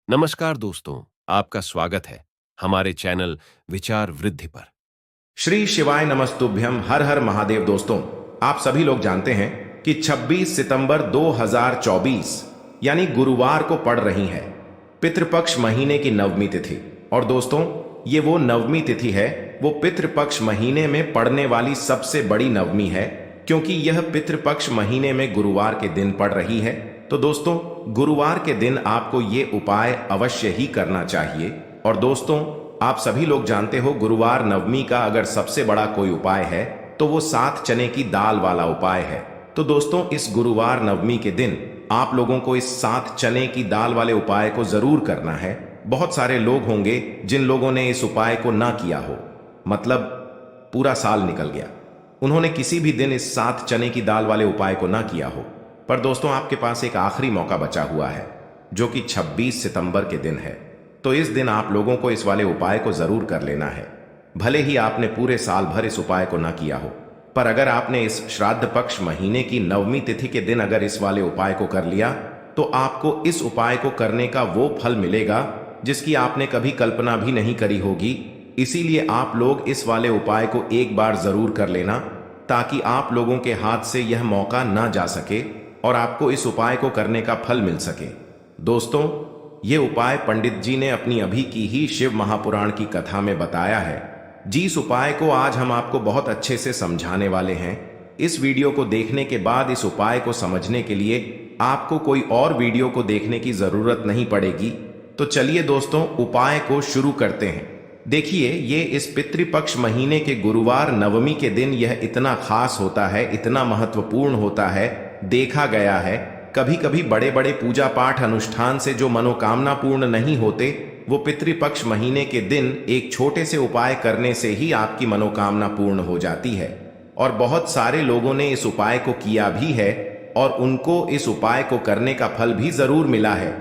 नमस्कार दोस्तों, आपका स्वागत है हमारे चैनल विचार वृद्धि पर। श्री शिवाय नमस्तुभ्यम। हर हर महादेव। दोस्तों, आप सभी लोग जानते हैं कि 26 सितंबर 2024 यानी गुरुवार को पड़ रही है पितृपक्ष महीने की नवमी तिथि। और दोस्तों, ये वो नवमी तिथि है, वो पितृपक्ष महीने में पड़ने वाली सबसे बड़ी नवमी है, क्योंकि यह पितृपक्ष महीने में गुरुवार के दिन पड़ रही है। तो दोस्तों, गुरुवार के दिन आपको ये उपाय अवश्य ही करना चाहिए। और दोस्तों, आप सभी लोग जानते हो गुरुवार नवमी का अगर सबसे बड़ा कोई उपाय है तो वो 7 चने की दाल वाला उपाय है। तो दोस्तों, इस गुरुवार नवमी के दिन आप लोगों को इस 7 चने की दाल वाले उपाय को जरूर करना है। बहुत सारे लोग होंगे जिन लोगों ने इस उपाय को ना किया हो, मतलब पूरा साल निकल गया, उन्होंने किसी भी दिन इस 7 चने की दाल वाले उपाय को ना किया हो। पर दोस्तों, आपके पास एक आखिरी मौका बचा हुआ है, जो कि 26 सितंबर के दिन है। तो इस दिन आप लोगों को इस वाले उपाय को जरूर कर लेना है। भले ही आपने पूरे साल भर इस उपाय को ना किया हो, पर अगर आपने इस श्राद्ध पक्ष महीने की नवमी तिथि के दिन अगर इस वाले उपाय को कर लिया, तो आपको इस उपाय को करने का वो फल मिलेगा जिसकी आपने कभी कल्पना भी नहीं करी होगी। इसीलिए आप लोग इस वाले उपाय को एक बार जरूर कर लेना, ताकि आप लोगों के हाथ से यह मौका ना जा सके और आपको इस उपाय को करने का फल मिल सके। दोस्तों, ये उपाय पंडित जी ने अपनी अभी की ही शिव महापुराण की कथा में बताया है। जिस उपाय को आज हम आपको बहुत अच्छे से समझाने वाले हैं, इस वीडियो को देखने के बाद इस उपाय को समझने के लिए आपको कोई और वीडियो को देखने की जरूरत नहीं पड़ेगी। तो चलिए दोस्तों, उपाय को शुरू करते हैं। देखिए, ये इस पितृपक्ष महीने के गुरुवार नवमी के दिन यह इतना खास होता है, इतना महत्वपूर्ण होता है। देखा गया है कभी कभी बड़े बड़े पूजा पाठ अनुष्ठान से जो मनोकामना पूर्ण नहीं होते, वो पितृपक्ष महीने के दिन एक छोटे से उपाय करने से ही आपकी मनोकामना पूर्ण हो जाती है। और बहुत सारे लोगों ने इस उपाय को किया भी है और उनको इस उपाय को करने का फल भी जरूर मिला है।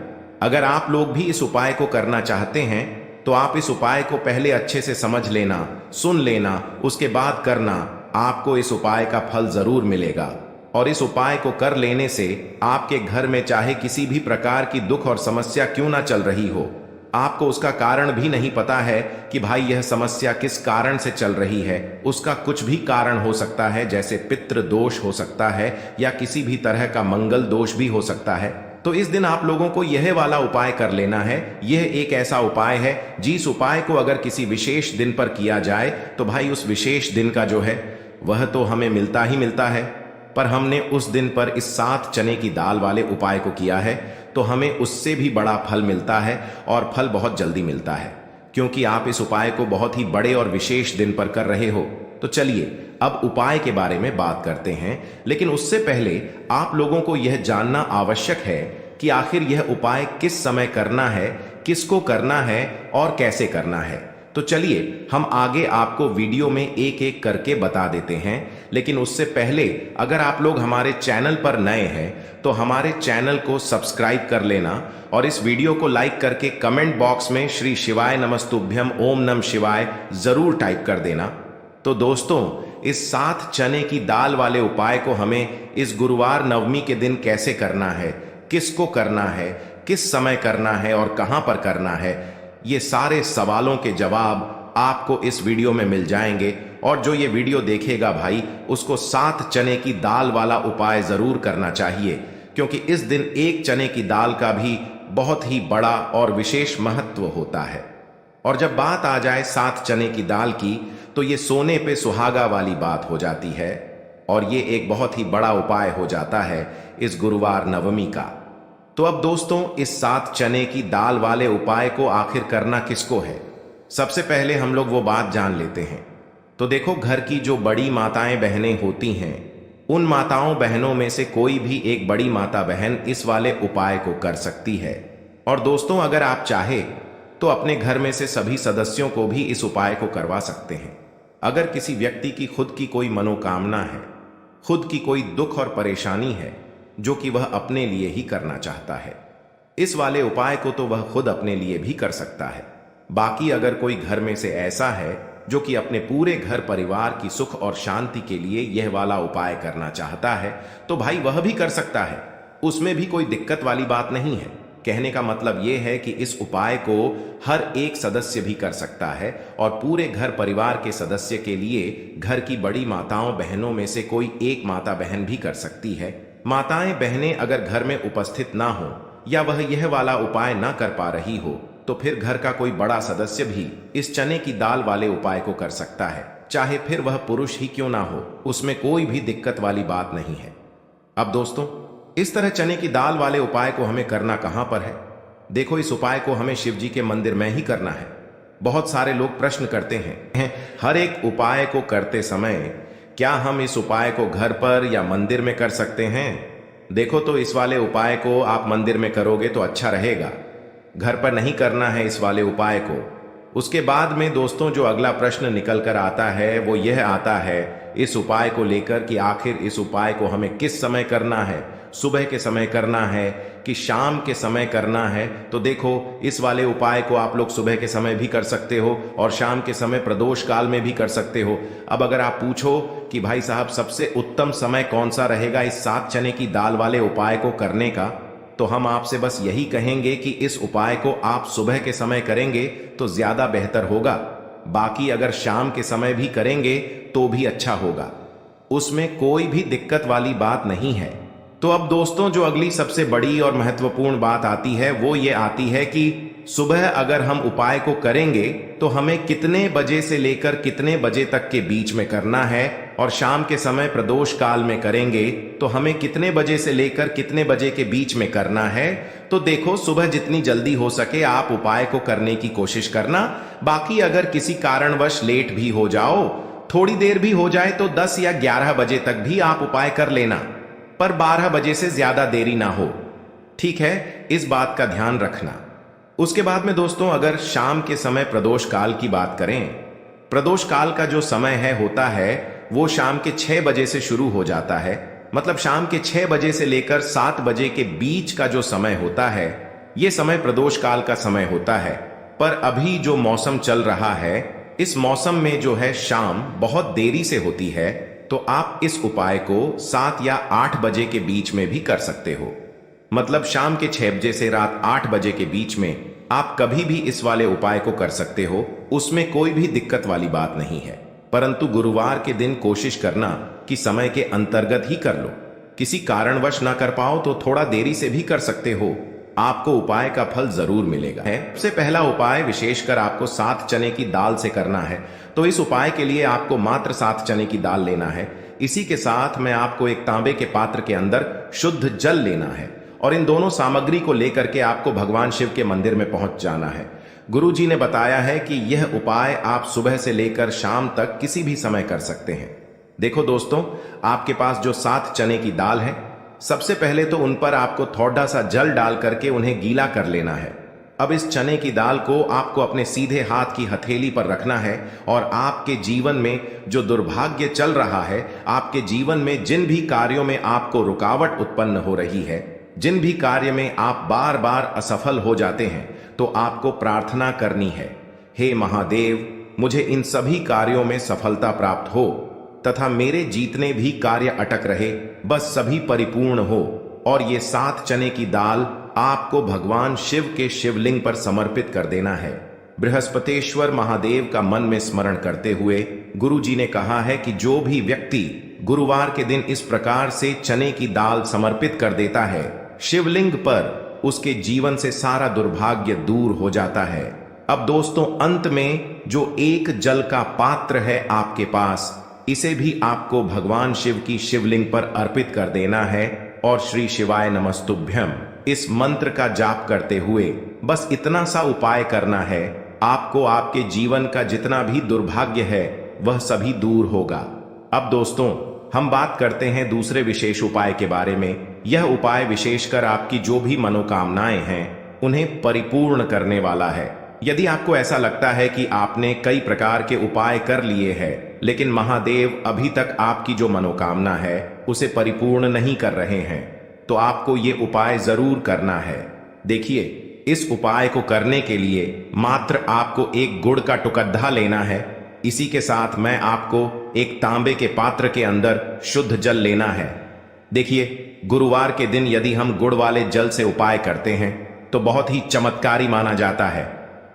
अगर आप लोग भी इस उपाय को करना चाहते हैं तो आप इस उपाय को पहले अच्छे से समझ लेना, सुन लेना, उसके बाद करना। आपको इस उपाय का फल जरूर मिलेगा। और इस उपाय को कर लेने से आपके घर में चाहे किसी भी प्रकार की दुख और समस्या क्यों ना चल रही हो, आपको उसका कारण भी नहीं पता है कि भाई यह समस्या किस कारण से चल रही है, उसका कुछ भी कारण हो सकता है, जैसे पितृ दोष हो सकता है या किसी भी तरह का मंगल दोष भी हो सकता है। तो इस दिन आप लोगों को यह वाला उपाय कर लेना है। यह एक ऐसा उपाय है जिस उपाय को अगर किसी विशेष दिन पर किया जाए तो भाई उस विशेष दिन का जो है वह तो हमें मिलता ही मिलता है। पर हमने उस दिन पर इस 7 चने की दाल वाले उपाय को किया है तो हमें उससे भी बड़ा फल मिलता है, और फल बहुत जल्दी मिलता है, क्योंकि आप इस उपाय को बहुत ही बड़े और विशेष दिन पर कर रहे हो। तो चलिए अब उपाय के बारे में बात करते हैं, लेकिन उससे पहले आप लोगों को यह जानना आवश्यक है कि आखिर यह उपाय किस समय करना है, किसको करना है और कैसे करना है। तो चलिए हम आगे आपको वीडियो में एक एक करके बता देते हैं। लेकिन उससे पहले अगर आप लोग हमारे चैनल पर नए हैं तो हमारे चैनल को सब्सक्राइब कर लेना और इस वीडियो को लाइक करके कमेंट बॉक्स में श्री शिवाय नमस्तुभ्यम ओम नम शिवाय जरूर टाइप कर देना। तो दोस्तों, इस 7 चने की दाल वाले उपाय को हमें इस गुरुवार नवमी के दिन कैसे करना है, किसको करना है, किस समय करना है और कहां पर करना है, ये सारे सवालों के जवाब आपको इस वीडियो में मिल जाएंगे। और जो ये वीडियो देखेगा भाई, उसको 7 चने की दाल वाला उपाय जरूर करना चाहिए, क्योंकि इस दिन एक चने की दाल का भी बहुत ही बड़ा और विशेष महत्व होता है। और जब बात आ जाए 7 चने की दाल की, तो ये सोने पे सुहागा वाली बात हो जाती है और ये एक बहुत ही बड़ा उपाय हो जाता है इस गुरुवार नवमी का। तो अब दोस्तों, इस 7 चने की दाल वाले उपाय को आखिर करना किसको है, सबसे पहले हम लोग वो बात जान लेते हैं। तो देखो, घर की जो बड़ी माताएं बहनें होती हैं, उन माताओं बहनों में से कोई भी एक बड़ी माता बहन इस वाले उपाय को कर सकती है। और दोस्तों, अगर आप चाहे तो अपने घर में से सभी सदस्यों को भी इस उपाय को करवा सकते हैं। अगर किसी व्यक्ति की खुद की कोई मनोकामना है, खुद की कोई दुख और परेशानी है जो कि वह अपने लिए ही करना चाहता है, इस वाले उपाय को तो वह खुद अपने लिए भी कर सकता है। बाकी अगर कोई घर में से ऐसा है जो कि अपने पूरे घर परिवार की सुख और शांति के लिए यह वाला उपाय करना चाहता है, तो भाई वह भी कर सकता है, उसमें भी कोई दिक्कत वाली बात नहीं है। कहने का मतलब ये है कि इस उपाय को हर एक सदस्य भी कर सकता है और पूरे घर परिवार के सदस्य के लिए घर की बड़ी माताओं बहनों में से कोई एक माता बहन भी कर सकती है। माताएं बहनें अगर घर में उपस्थित ना हो या वह यह वाला उपाय ना कर पा रही हो तो फिर घर का कोई बड़ा सदस्य भी इस चने की दाल वाले उपाय को कर सकता है, चाहे फिर वह पुरुष ही क्यों ना हो, उसमें कोई भी दिक्कत वाली बात नहीं है। अब दोस्तों, इस तरह चने की दाल वाले उपाय को हमें करना कहां पर है? देखो, इस उपाय को हमें शिव जी के मंदिर में ही करना है। बहुत सारे लोग प्रश्न करते हैं हर एक उपाय को करते समय क्या हम इस उपाय को घर पर या मंदिर में कर सकते हैं? देखो, तो इस वाले उपाय को आप मंदिर में करोगे तो अच्छा रहेगा, घर पर नहीं करना है इस वाले उपाय को। उसके बाद में दोस्तों जो अगला प्रश्न निकल कर आता है वो यह आता है इस उपाय को लेकर कि आखिर इस उपाय को हमें किस समय करना है, सुबह के समय करना है कि शाम के समय करना है? तो देखो, इस वाले उपाय को आप लोग सुबह के समय भी कर सकते हो और शाम के समय प्रदोष काल में भी कर सकते हो। अब अगर आप पूछो कि भाई साहब सबसे उत्तम समय कौन सा रहेगा इस 7 चने की दाल वाले उपाय को करने का, तो हम आपसे बस यही कहेंगे कि इस उपाय को आप सुबह के समय करेंगे तो ज्यादा बेहतर होगा। बाकी अगर शाम के समय भी करेंगे तो भी अच्छा होगा, उसमें कोई भी दिक्कत वाली बात नहीं है। तो अब दोस्तों जो अगली सबसे बड़ी और महत्वपूर्ण बात आती है वो ये आती है कि सुबह अगर हम उपाय को करेंगे तो हमें कितने बजे से लेकर कितने बजे तक के बीच में करना है, और शाम के समय प्रदोष काल में करेंगे तो हमें कितने बजे से लेकर कितने बजे के बीच में करना है। तो देखो, सुबह जितनी जल्दी हो सके आप उपाय को करने की कोशिश करना। बाकी अगर किसी कारणवश लेट भी हो जाओ, थोड़ी देर भी हो जाए, तो 10 या 11 बजे तक भी आप उपाय कर लेना, पर 12 बजे से ज्यादा देरी ना हो, ठीक है? इस बात का ध्यान रखना। उसके बाद में दोस्तों अगर शाम के समय प्रदोष काल की बात करें, प्रदोष काल का जो समय होता है वो शाम के 6 बजे से शुरू हो जाता है। मतलब शाम के 6 बजे से लेकर 7 बजे के बीच का जो समय होता है ये समय प्रदोष काल का समय होता है। पर अभी जो मौसम चल रहा है इस मौसम में जो है शाम बहुत देरी से होती है, तो आप इस उपाय को 7 या 8 बजे के बीच में भी कर सकते हो। मतलब शाम के 6 बजे से रात 8 बजे के बीच में आप कभी भी इस वाले उपाय को कर सकते हो, उसमें कोई भी दिक्कत वाली बात नहीं है। परंतु गुरुवार के दिन कोशिश करना कि समय के अंतर्गत ही कर लो। किसी कारणवश ना कर पाओ तो थोड़ा देरी से भी कर सकते हो, आपको उपाय का फल जरूर मिलेगा। सबसे पहला उपाय विशेषकर आपको 7 चने की दाल से करना है। तो इस उपाय के लिए आपको मात्र 7 चने की दाल लेना है। इसी के साथ में आपको एक तांबे के पात्र के अंदर शुद्ध जल लेना है और इन दोनों सामग्री को लेकर के आपको भगवान शिव के मंदिर में पहुंच जाना है। गुरु जी ने बताया है कि यह उपाय आप सुबह से लेकर शाम तक किसी भी समय कर सकते हैं। देखो दोस्तों, आपके पास जो 7 चने की दाल है, सबसे पहले तो उन पर आपको थोड़ा सा जल डाल करके उन्हें गीला कर लेना है। अब इस चने की दाल को आपको अपने सीधे हाथ की हथेली पर रखना है और आपके जीवन में जो दुर्भाग्य चल रहा है, आपके जीवन में जिन भी कार्यों में आपको रुकावट उत्पन्न हो रही है, जिन भी कार्य में आप बार बार असफल हो जाते हैं, तो आपको प्रार्थना करनी है, हे महादेव, मुझे इन सभी कार्यों में सफलता प्राप्त हो तथा मेरे जितने भी कार्य अटक रहे बस सभी परिपूर्ण हो। और ये 7 चने की दाल आपको भगवान शिव के शिवलिंग पर समर्पित कर देना है। बृहस्पतेश्वर महादेव का मन में स्मरण करते हुए गुरु जी ने कहा है कि जो भी व्यक्ति गुरुवार के दिन इस प्रकार से चने की दाल समर्पित कर देता है शिवलिंग पर, उसके जीवन से सारा दुर्भाग्य दूर हो जाता है। अब दोस्तों अंत में जो एक जल का पात्र है आपके पास, इसे भी आपको भगवान शिव की शिवलिंग पर अर्पित कर देना है और श्री शिवाय नमस्तुभ्यम इस मंत्र का जाप करते हुए बस इतना सा उपाय करना है। आपको आपके जीवन का जितना भी दुर्भाग्य है वह सभी दूर होगा। अब दोस्तों हम बात करते हैं दूसरे विशेष उपाय के बारे में। यह उपाय विशेषकर आपकी जो भी मनोकामनाएं हैं उन्हें परिपूर्ण करने वाला है। यदि आपको ऐसा लगता है कि आपने कई प्रकार के उपाय कर लिए हैं लेकिन महादेव अभी तक आपकी जो मनोकामना है उसे परिपूर्ण नहीं कर रहे हैं, तो आपको ये उपाय जरूर करना है। देखिए, इस उपाय को करने के लिए मात्र आपको एक गुड़ का टुकड़ा लेना है। इसी के साथ मैं आपको एक तांबे के पात्र के अंदर शुद्ध जल लेना है। देखिए, गुरुवार के दिन यदि हम गुड़ वाले जल से उपाय करते हैं तो बहुत ही चमत्कारी माना जाता है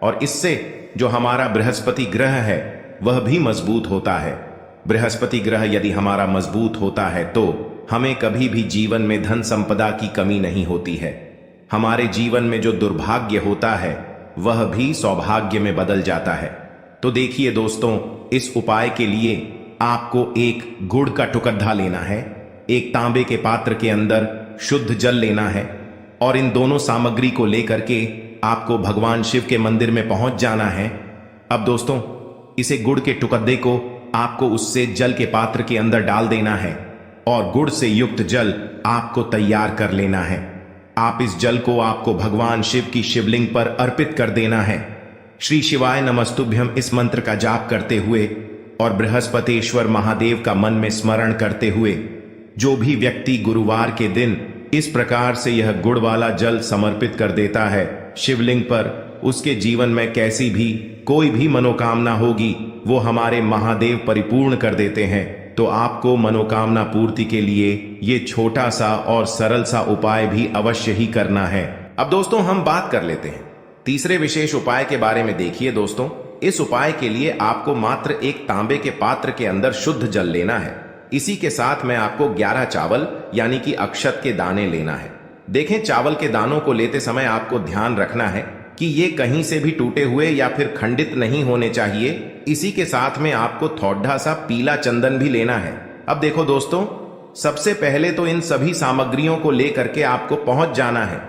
और इससे जो हमारा बृहस्पति ग्रह है वह भी मजबूत होता है। बृहस्पति ग्रह यदि हमारा मजबूत होता है तो हमें कभी भी जीवन में धन संपदा की कमी नहीं होती है। हमारे जीवन में जो दुर्भाग्य होता है वह भी सौभाग्य में बदल जाता है। तो देखिए दोस्तों, इस उपाय के लिए आपको एक गुड़ का टुकड़ा लेना है, एक तांबे के पात्र के अंदर शुद्ध जल लेना है और इन दोनों सामग्री को लेकर के आपको भगवान शिव के मंदिर में पहुंच जाना है। अब दोस्तों, इसे गुड़ के टुकड़े को आपको उससे जल के पात्र के अंदर डाल देना है और गुड़ से युक्त जल आपको तैयार कर लेना है। आप इस जल को आपको भगवान शिव की शिवलिंग पर अर्पित कर देना है। श्री शिवाय नमस्तुभ्यम इस मंत्र का जाप करते हुए और बृहस्पतेश्वर महादेव का मन में स्मरण करते हुए जो भी व्यक्ति गुरुवार के दिन इस प्रकार से यह गुड़ वाला जल समर्पित कर देता है शिवलिंग पर, उसके जीवन में कैसी भी कोई भी मनोकामना होगी वो हमारे महादेव परिपूर्ण कर देते हैं। तो आपको मनोकामना पूर्ति के लिए ये छोटा सा और सरल सा उपाय भी अवश्य ही करना है। अब दोस्तों, हम बात कर लेते हैं तीसरे विशेष उपाय के बारे में। देखिए दोस्तों, इस उपाय के लिए आपको मात्र एक तांबे के पात्र के अंदर शुद्ध जल लेना है। इसी के साथ में आपको 11 चावल यानी कि अक्षत के दाने लेना है। देखें, चावल के दानों को लेते समय आपको ध्यान रखना है कि ये कहीं से भी टूटे हुए या फिर खंडित नहीं होने चाहिए। इसी के साथ में आपको थोड़ा सा पीला चंदन भी लेना है। अब देखो दोस्तों, सबसे पहले तो इन सभी सामग्रियों को लेकर के आपको पहुंच जाना है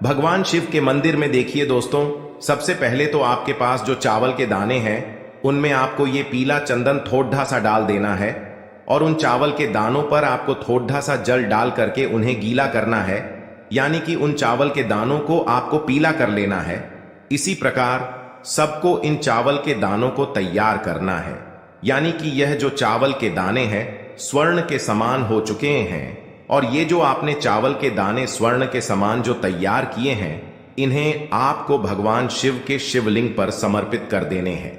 भगवान शिव के मंदिर में। देखिए दोस्तों, सबसे पहले तो आपके पास जो चावल के दाने हैं उनमें आपको ये पीला चंदन थोड़ा सा डाल देना है और उन चावल के दानों पर आपको थोड़ा सा जल डाल करके उन्हें गीला करना है, यानी कि उन चावल के दानों को आपको पीला कर लेना है। इसी प्रकार सबको इन चावल के दानों को तैयार करना है, यानी कि यह जो चावल के दाने हैं स्वर्ण के समान हो चुके हैं और ये जो आपने चावल के दाने स्वर्ण के समान जो तैयार किए हैं इन्हें आपको भगवान शिव के शिवलिंग पर समर्पित कर देने हैं।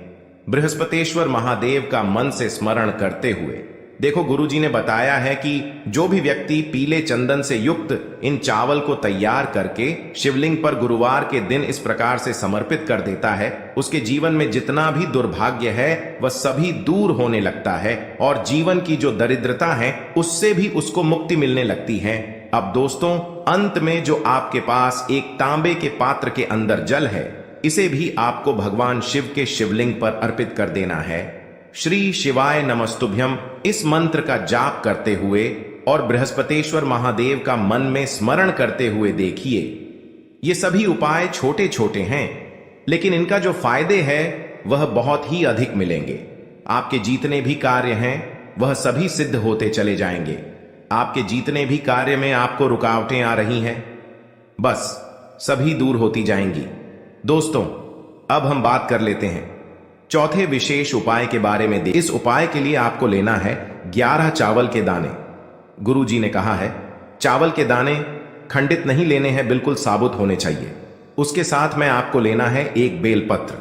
बृहस्पतेश्वर महादेव का मन से स्मरण करते हुए देखो, गुरुजी ने बताया है कि जो भी व्यक्ति पीले चंदन से युक्त इन चावल को तैयार करके शिवलिंग पर गुरुवार के दिन इस प्रकार से समर्पित कर देता है उसके जीवन में जितना भी दुर्भाग्य है वह सभी दूर होने लगता है और जीवन की जो दरिद्रता है उससे भी उसको मुक्ति मिलने लगती है। अब दोस्तों, अंत में जो आपके पास एक तांबे के पात्र के अंदर जल है इसे भी आपको भगवान शिव के शिवलिंग पर अर्पित कर देना है। श्री शिवाय नमस्तुभ्यम इस मंत्र का जाप करते हुए और बृहस्पतेश्वर महादेव का मन में स्मरण करते हुए देखिए, ये सभी उपाय छोटे छोटे हैं लेकिन इनका जो फायदे है वह बहुत ही अधिक मिलेंगे। आपके जितने भी कार्य हैं वह सभी सिद्ध होते चले जाएंगे। आपके जितने भी कार्य में आपको रुकावटें आ रही हैं बस सभी दूर होती जाएंगी। दोस्तों, अब हम बात कर लेते हैं चौथे विशेष उपाय के बारे में। इस उपाय के लिए आपको लेना है 11 चावल के दाने। गुरुजी ने कहा है चावल के दाने खंडित नहीं लेने हैं, बिल्कुल साबुत होने चाहिए। उसके साथ में आपको लेना है एक बेलपत्र।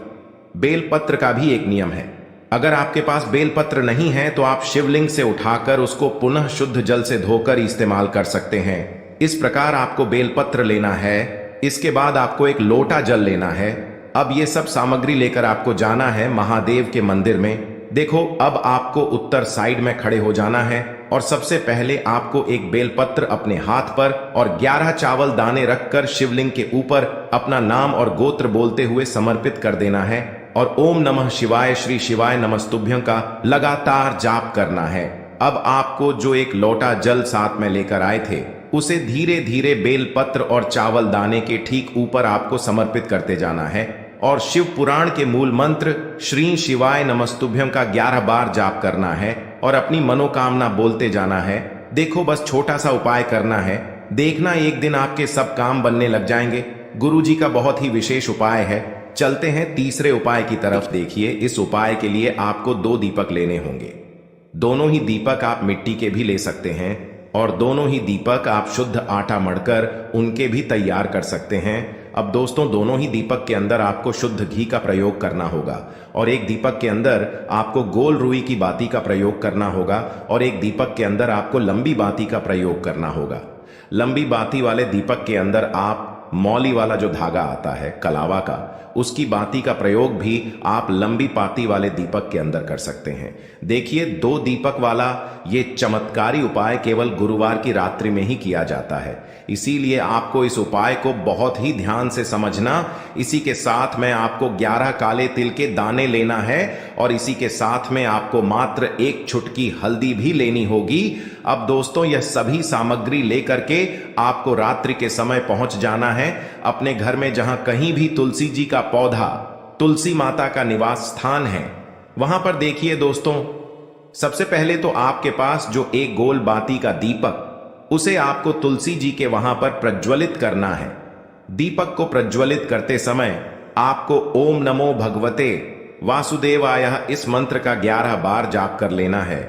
बेलपत्र का भी एक नियम है, अगर आपके पास बेलपत्र नहीं है तो आप शिवलिंग से उठाकर उसको पुनः शुद्ध जल से धोकर इस्तेमाल कर सकते हैं। इस प्रकार आपको बेलपत्र लेना है। इसके बाद आपको एक लोटा जल लेना है। अब ये सब सामग्री लेकर आपको जाना है महादेव के मंदिर में। देखो, अब आपको उत्तर साइड में खड़े हो जाना है और सबसे पहले आपको एक बेलपत्र अपने हाथ पर और 11 चावल दाने रखकर शिवलिंग के ऊपर अपना नाम और गोत्र बोलते हुए समर्पित कर देना है और ओम नमः शिवाय श्री शिवाय नमस्तुभ्यं का लगातार जाप करना है। अब आपको जो एक लोटा जल साथ में लेकर आए थे उसे धीरे धीरे बेलपत्र और चावल दाने के ठीक ऊपर आपको समर्पित करते जाना है और शिव पुराण के मूल मंत्र श्री शिवाय नमस्तुभ्यं का 11 बार जाप करना है और अपनी मनोकामना बोलते जाना है। देखो, बस छोटा सा उपाय करना है, देखना एक दिन आपके सब काम बनने लग जाएंगे। गुरुजी का बहुत ही विशेष उपाय है। चलते हैं तीसरे उपाय की तरफ। देखिए, इस उपाय के लिए आपको 2 दीपक लेने होंगे। दोनों ही दीपक आप मिट्टी के भी ले सकते हैं और दोनों ही दीपक आप शुद्ध आटा मढ़कर उनके भी तैयार कर सकते हैं। अब दोस्तों, दोनों ही दीपक के अंदर आपको शुद्ध घी का प्रयोग करना होगा और एक दीपक के अंदर आपको गोल रुई की बाती का प्रयोग करना होगा और एक दीपक के अंदर आपको लंबी बाती का प्रयोग करना होगा। लंबी बाती वाले दीपक के अंदर आप मौली वाला जो धागा आता है कलावा का, उसकी बाती का प्रयोग भी आप लंबी पाती वाले दीपक के अंदर कर सकते हैं। देखिए, 2 दीपक वाला ये चमत्कारी उपाय केवल गुरुवार की रात्रि में ही किया जाता है, इसीलिए आपको इस उपाय को बहुत ही ध्यान से समझना। इसी के साथ में आपको 11 काले तिल के दाने लेना है और इसी के साथ में आपको मात्र 1 चुटकी हल्दी भी लेनी होगी। अब दोस्तों, यह सभी सामग्री लेकर के आपको रात्रि के समय पहुंच जाना है अपने घर में, जहां कहीं भी तुलसी जी का पौधा, तुलसी माता का निवास स्थान है, वहां पर देखिए दोस्तों, सबसे पहले तो आपके पास जो एक गोल बाती का दीपक, उसे आपको तुलसी जी के वहां पर प्रज्वलित करना है। दीपक को प्रज्वलित करते समय आपको ओम नमो भगवते वासुदेवाय इस मंत्र का 11 बार जाप कर लेना है।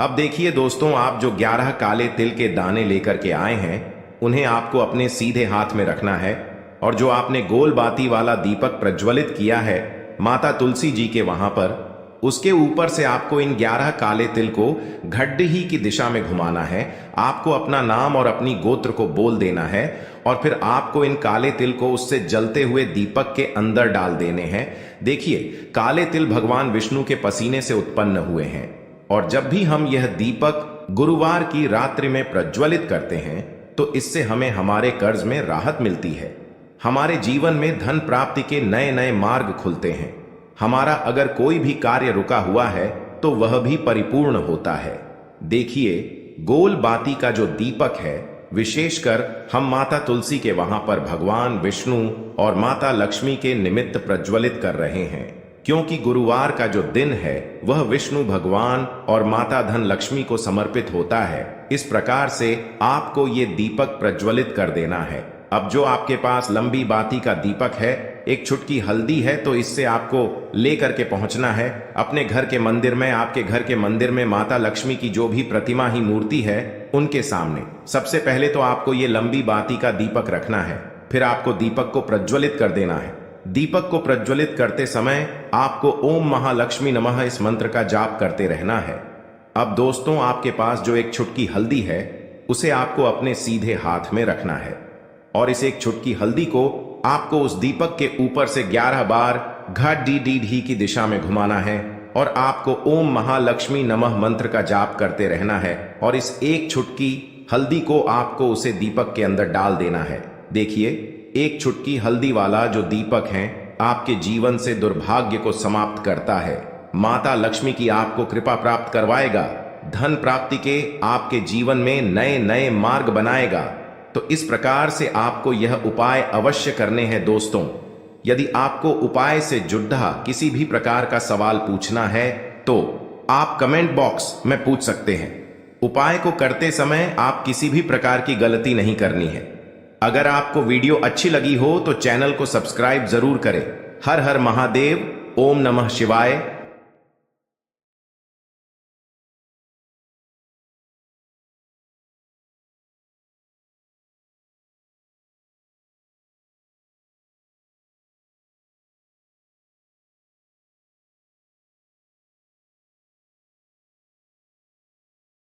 अब देखिए दोस्तों, आप जो 11 काले तिल के दाने लेकर के आए हैं, उन्हें आपको अपने सीधे हाथ में रखना है और जो आपने गोल बाती वाला दीपक प्रज्वलित किया है माता तुलसी जी के वहां पर, उसके ऊपर से आपको इन 11 काले तिल को घड्डी की दिशा में घुमाना है। आपको अपना नाम और अपनी गोत्र को बोल देना है और फिर आपको इन काले तिल को उससे जलते हुए दीपक के अंदर डाल देने हैं। देखिए, काले तिल भगवान विष्णु के पसीने से उत्पन्न हुए हैं और जब भी हम यह दीपक गुरुवार की रात्रि में प्रज्वलित करते हैं तो इससे हमें हमारे कर्ज में राहत मिलती है, हमारे जीवन में धन प्राप्ति के नए नए मार्ग खुलते हैं, हमारा अगर कोई भी कार्य रुका हुआ है तो वह भी परिपूर्ण होता है। देखिए, गोल बाती का जो दीपक है, विशेषकर हम माता तुलसी के वहां पर भगवान विष्णु और माता लक्ष्मी के निमित्त प्रज्वलित कर रहे हैं, क्योंकि गुरुवार का जो दिन है वह विष्णु भगवान और माता धन लक्ष्मी को समर्पित होता है। इस प्रकार से आपको ये दीपक प्रज्वलित कर देना है। अब जो आपके पास लंबी बाती का दीपक है, 1 चुटकी हल्दी है, तो इससे आपको लेकर के पहुंचना है अपने घर के मंदिर में। आपके घर के मंदिर में माता लक्ष्मी की जो भी प्रतिमा ही मूर्ति है, उनके सामने सबसे पहले तो आपको ये लंबी बाती का दीपक रखना है, फिर आपको दीपक को प्रज्वलित कर देना है। दीपक को प्रज्वलित करते समय आपको ओम महालक्ष्मी नमः इस मंत्र का जाप करते रहना है। अब दोस्तों, आपके पास जो 1 चुटकी हल्दी है, उसे आपको अपने सीधे हाथ में रखना है और इस 1 चुटकी हल्दी को आपको उस दीपक के ऊपर से 11 बार घडी की दिशा में घुमाना है और आपको ओम महालक्ष्मी नमः मंत्र का जाप करते रहना है और इस 1 चुटकी हल्दी को आपको उसे दीपक के अंदर डाल देना है। देखिए, 1 चुटकी हल्दी वाला जो दीपक है आपके जीवन से दुर्भाग्य को समाप्त करता है, माता लक्ष्मी की आपको कृपा प्राप्त करवाएगा, धन प्राप्ति के आपके जीवन में नए नए मार्ग बनाएगा। तो इस प्रकार से आपको यह उपाय अवश्य करने हैं दोस्तों। यदि आपको उपाय से जुड़ा किसी भी प्रकार का सवाल पूछना है तो आप कमेंट बॉक्स में पूछ सकते हैं। उपाय को करते समय आप किसी भी प्रकार की गलती नहीं करनी है। अगर आपको वीडियो अच्छी लगी हो तो चैनल को सब्सक्राइब जरूर करें। हर हर महादेव, ओम नमः शिवाय।